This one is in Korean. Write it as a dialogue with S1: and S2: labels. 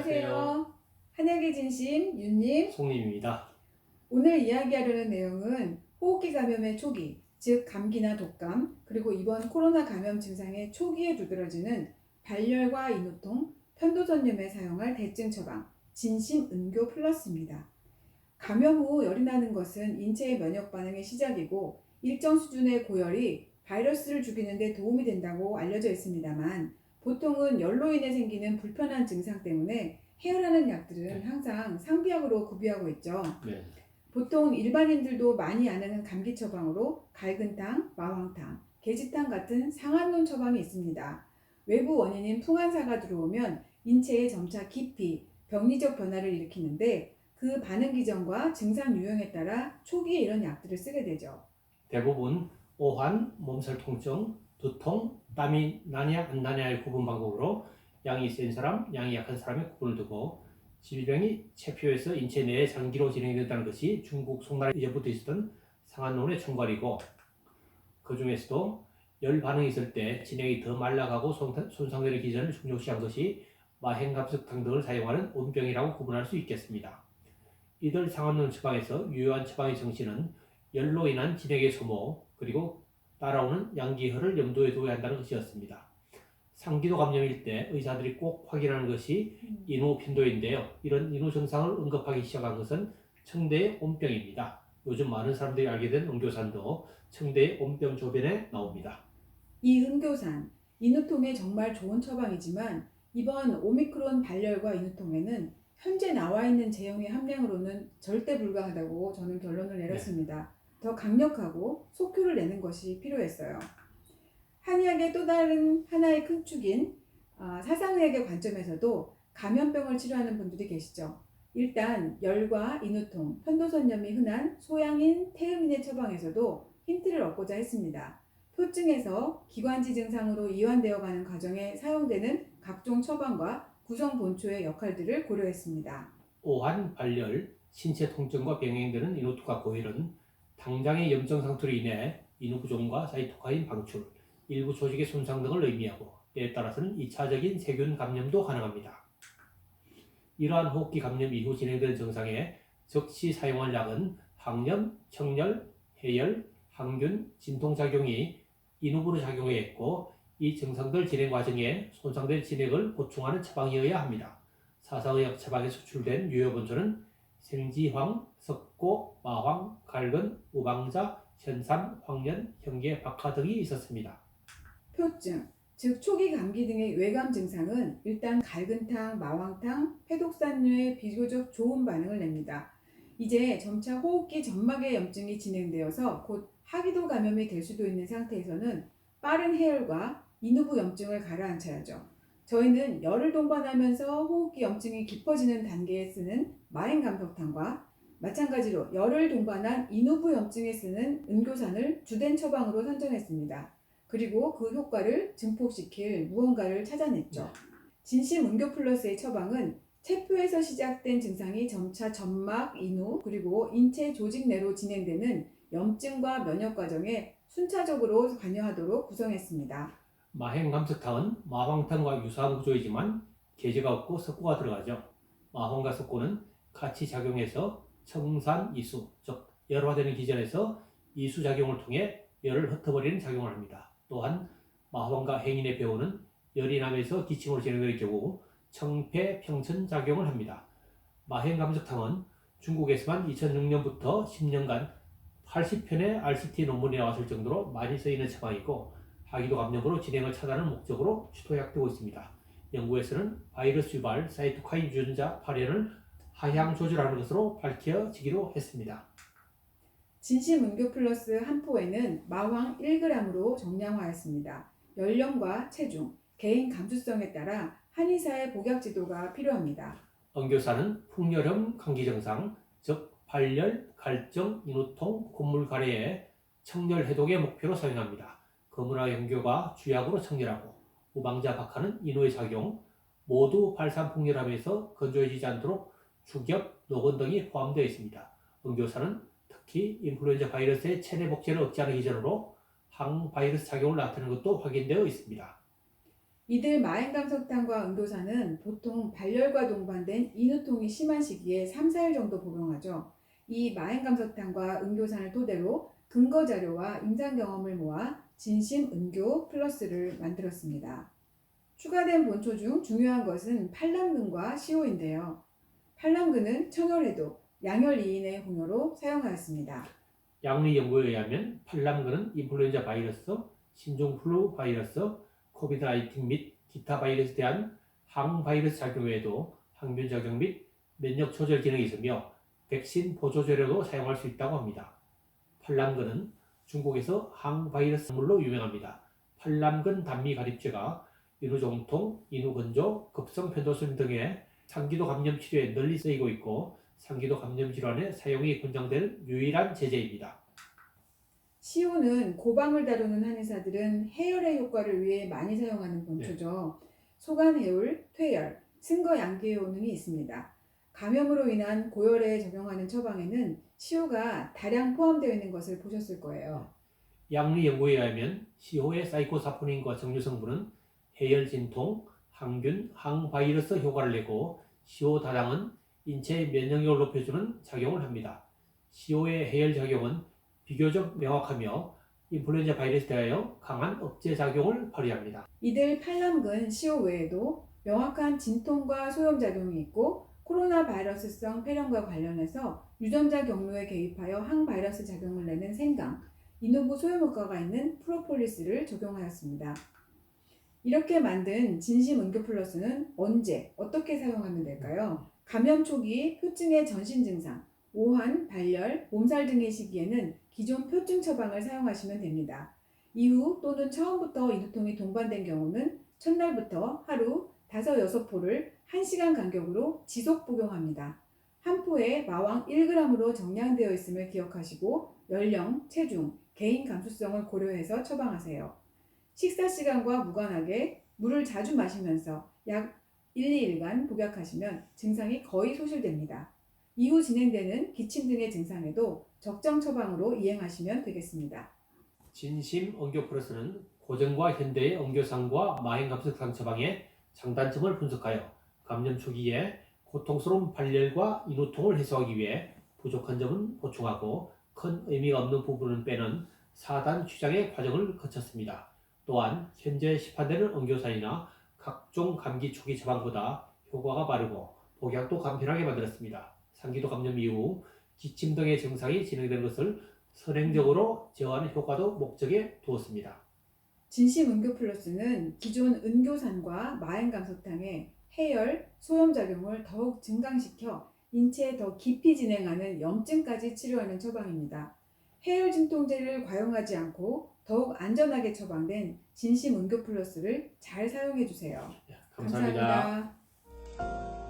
S1: 안녕하세요. 한약의 진심 윤님.
S2: 송림입니다.
S1: 오늘 이야기하려는 내용은 호흡기 감염의 초기, 즉 감기나 독감, 그리고 이번 코로나 감염 증상의 초기에 두드러지는 발열과 인후통, 편도선염에 사용할 대증 처방, 진심 은교 플러스입니다. 감염 후 열이 나는 것은 인체의 면역 반응의 시작이고 일정 수준의 고열이 바이러스를 죽이는 데 도움이 된다고 알려져 있습니다만, 보통은 열로 인해 생기는 불편한 증상 때문에 해열하는 약들은 항상 상비약으로 구비하고 있죠.
S2: 네.
S1: 보통 일반인들도 많이 아는 감기 처방으로 갈근탕, 마황탕, 계지탕 같은 상한론 처방이 있습니다. 외부 원인인 풍한사가 들어오면 인체에 점차 깊이 병리적 변화를 일으키는데, 그 반응 기전과 증상 유형에 따라 초기에 이런 약들을 쓰게 되죠.
S2: 대부분 오한, 몸살 통증, 두통, 땀이 나냐 안 나냐의 구분 방법으로 양이 센 사람, 양이 약한 사람의 구분을 두고, 질병이 체표해서 인체 내에 장기로 진행된다는 것이 중국 송나라 이전부터 있었던 상한론의 총괄이고, 그 중에서도 열 반응이 있을 때 진행이 더 말라가고 손상되는 기전을 중요시한 것이 마행갑석탕 등을 사용하는 온병이라고 구분할 수 있겠습니다. 이들 상한론 처방에서 유효한 처방의 정신은 열로 인한 진액의 소모, 그리고 따라오는 양기혈을 염두에 두어야 한다는 것이었습니다. 상기도 감염일 때 의사들이 꼭 확인하는 것이 인후 편도인데요. 이런 인후 증상을 언급하기 시작한 것은 청대의 온병입니다. 요즘 많은 사람들이 알게 된 은교산도 청대의 온병 조변에 나옵니다.
S1: 이 은교산, 인후통에 정말 좋은 처방이지만 이번 오미크론 발열과 인후통에는 현재 나와 있는 제형의 함량으로는 절대 불가하다고 저는 결론을 내렸습니다. 더 강력하고 속효를 내는 것이 필요했어요. 한의학의 또 다른 하나의 큰 축인 사상의학의 관점에서도 감염병을 치료하는 분들이 계시죠. 일단 열과 인후통, 편도선염이 흔한 소양인 태음인의 처방에서도 힌트를 얻고자 했습니다. 표증에서 기관지 증상으로 이완되어가는 과정에 사용되는 각종 처방과 구성 본초의 역할들을 고려했습니다.
S2: 오한, 발열, 신체 통증과 병행되는 인후통과 고열은 당장의 염증 상태로 인해 인후부종과 사이토카인 방출, 일부 조직의 손상 등을 의미하고, 때에 따라서는 2차적인 세균 감염도 가능합니다. 이러한 호흡기 감염 이후 진행되는 증상에 즉시 사용할 약은 항염, 청열, 해열, 항균, 진통작용이 인후부로 작용해 있고, 이 증상들 진행 과정에 손상된 진액을 보충하는 처방이어야 합니다. 사상의학 처방에 수출된 유효 본초는 생지황, 석고, 마황, 갈근, 우방자, 현삼, 황련, 현계, 박하 등이 있었습니다.
S1: 표증, 즉 초기 감기 등의 외감 증상은 일단 갈근탕, 마황탕, 해독산류의 비교적 좋은 반응을 냅니다. 이제 점차 호흡기 점막의 염증이 진행되어서 곧 하기도 감염이 될 수도 있는 상태에서는 빠른 해열과 인후부 염증을 가라앉혀야죠. 저희는 열을 동반하면서 호흡기 염증이 깊어지는 단계에 쓰는 마행감석탕과 마찬가지로 열을 동반한 인후부 염증에 쓰는 은교산을 주된 처방으로 선정했습니다. 그리고 그 효과를 증폭시킬 무언가를 찾아냈죠. 진심 은교 플러스의 처방은 체표에서 시작된 증상이 점차 점막, 인후, 그리고 인체 조직 내로 진행되는 염증과 면역 과정에 순차적으로 관여하도록 구성했습니다.
S2: 마행감석탕은 마황탕과 유사한 구조이지만 계제가 없고 석고가 들어가죠. 마황과 석고는 같이 작용해서 청산이수, 즉 열화되는 기전에서 이수작용을 통해 열을 흩어버리는 작용을 합니다. 또한 마황과 행인의 배후는 열이 나면서 기침으로 진행될 경우 청폐평천작용을 합니다. 마행감석탕은 중국에서만 2006년부터 10년간 80편의 RCT 논문이 나왔을 정도로 많이 쓰이는 처방이고, 하기도 감염으로 진행을 차단하는 목적으로 추토약되고 있습니다. 연구에서는 바이러스 유발 사이토카인 유전자 발현을 하향 조절하는 것으로 밝혀지기도 했습니다.
S1: 진심 은교 플러스 한 포에는 마황 1g으로 정량화했습니다. 연령과 체중, 개인 감수성에 따라 한의사의 복약 지도가 필요합니다.
S2: 은교사는 풍열형 감기 증상, 즉 발열, 갈증, 인후통, 콧물 가래에 청열 해독의 목표로 사용합니다. 거문화 연교가 주약으로 청열하고, 우방자 박하는 인후의 작용, 모두 발산풍열하면서 건조해지지 않도록 죽엽, 노건 등이 포함되어 있습니다. 은교사는 특히 인플루엔자 바이러스의 체내 복제를 억제하는 기전으로 항바이러스 작용을 나타내는 것도 확인되어 있습니다.
S1: 이들 마행감석탄과 응도산은 보통 발열과 동반된 인후통이 심한 시기에 3, 4일 정도 복용하죠. 이 마행감석탄과 응도산을 토대로 근거 자료와 임상 경험을 모아 진심 은교 플러스를 만들었습니다. 추가된 본초 중 중요한 것은 팔남근과 시호인데요. 팔남근은 청열해독, 양열 이인의 홍요로 사용하였습니다.
S2: 양리 연구에 의하면 팔남근은 인플루엔자 바이러스, 신종플루 바이러스, 코비드-19 및 기타 바이러스에 대한 항바이러스 작용 외에도 항균 작용 및 면역 조절 기능이 있으며 백신 보조 재료로 사용할 수 있다고 합니다. 팔남근은 중국에서 항바이러스 물로 유명합니다. 팔남근 단미 가립제가 인후종통, 인후건조, 급성편도선 등의 상기도 감염 치료에 널리 쓰이고 있고 상기도 감염 질환에 사용이 권장되는 유일한 제제입니다.
S1: 시호는 고방을 다루는 한의사들은 해열의 효과를 위해 많이 사용하는 본초죠. 소간해울, 퇴열, 승거양기의 효능이 있습니다. 감염으로 인한 고열에 적용하는 처방에는 시호가 다량 포함되어 있는 것을 보셨을 거예요.
S2: 양리 연구에 의하면 시호의 사이코사포닌과 정류 성분은 해열 진통, 항균, 항바이러스 효과를 내고 시호 다량은 인체의 면역력을 높여주는 작용을 합니다. 시호의 해열 작용은 비교적 명확하며 인플루엔자 바이러스에 대하여 강한 억제 작용을 발휘합니다.
S1: 이들 팔남근 시호 외에도 명확한 진통과 소염작용이 있고 코로나 바이러스성 폐렴과 관련해서 유전자 경로에 개입하여 항바이러스 작용을 내는 생강, 인후부 소염 효과가 있는 프로폴리스를 적용하였습니다. 이렇게 만든 진심 은교 플러스는 언제, 어떻게 사용하면 될까요? 감염 초기 표증의 전신 증상, 오한, 발열, 몸살 등의 시기에는 기존 표증 처방을 사용하시면 됩니다. 이후 또는 처음부터 인후통이 동반된 경우는 첫날부터 하루 5, 6포를 1시간 간격으로 지속 복용합니다. 한 포에 마왕 1g으로 정량되어 있음을 기억하시고 연령, 체중, 개인 감수성을 고려해서 처방하세요. 식사 시간과 무관하게 물을 자주 마시면서 약 1, 2일간 복약하시면 증상이 거의 소실됩니다. 이후 진행되는 기침 등의 증상에도 적정 처방으로 이행하시면 되겠습니다.
S2: 진심 은교 플러스는 고전과 현대의 은교상과 마행감석상 처방의 장단점을 분석하여 감염 초기에 고통스러운 발열과 인후통을 해소하기 위해 부족한 점은 보충하고 큰 의미가 없는 부분은 빼는 4단 취장의 과정을 거쳤습니다. 또한 현재 시판되는 은교산이나 각종 감기 초기 처방보다 효과가 빠르고 복약도 간편하게 만들었습니다. 상기도 감염 이후 기침 등의 증상이 진행된 것을 선행적으로 제어하는 효과도 목적에 두었습니다.
S1: 진심 은교 플러스는 기존 은교산과 마행감석탕의 해열, 소염작용을 더욱 증강시켜 인체에 더 깊이 진행하는 염증까지 치료하는 처방입니다. 해열 진통제를 과용하지 않고 더욱 안전하게 처방된 진심 은교 플러스를 잘 사용해 주세요.
S2: 감사합니다.
S1: 감사합니다.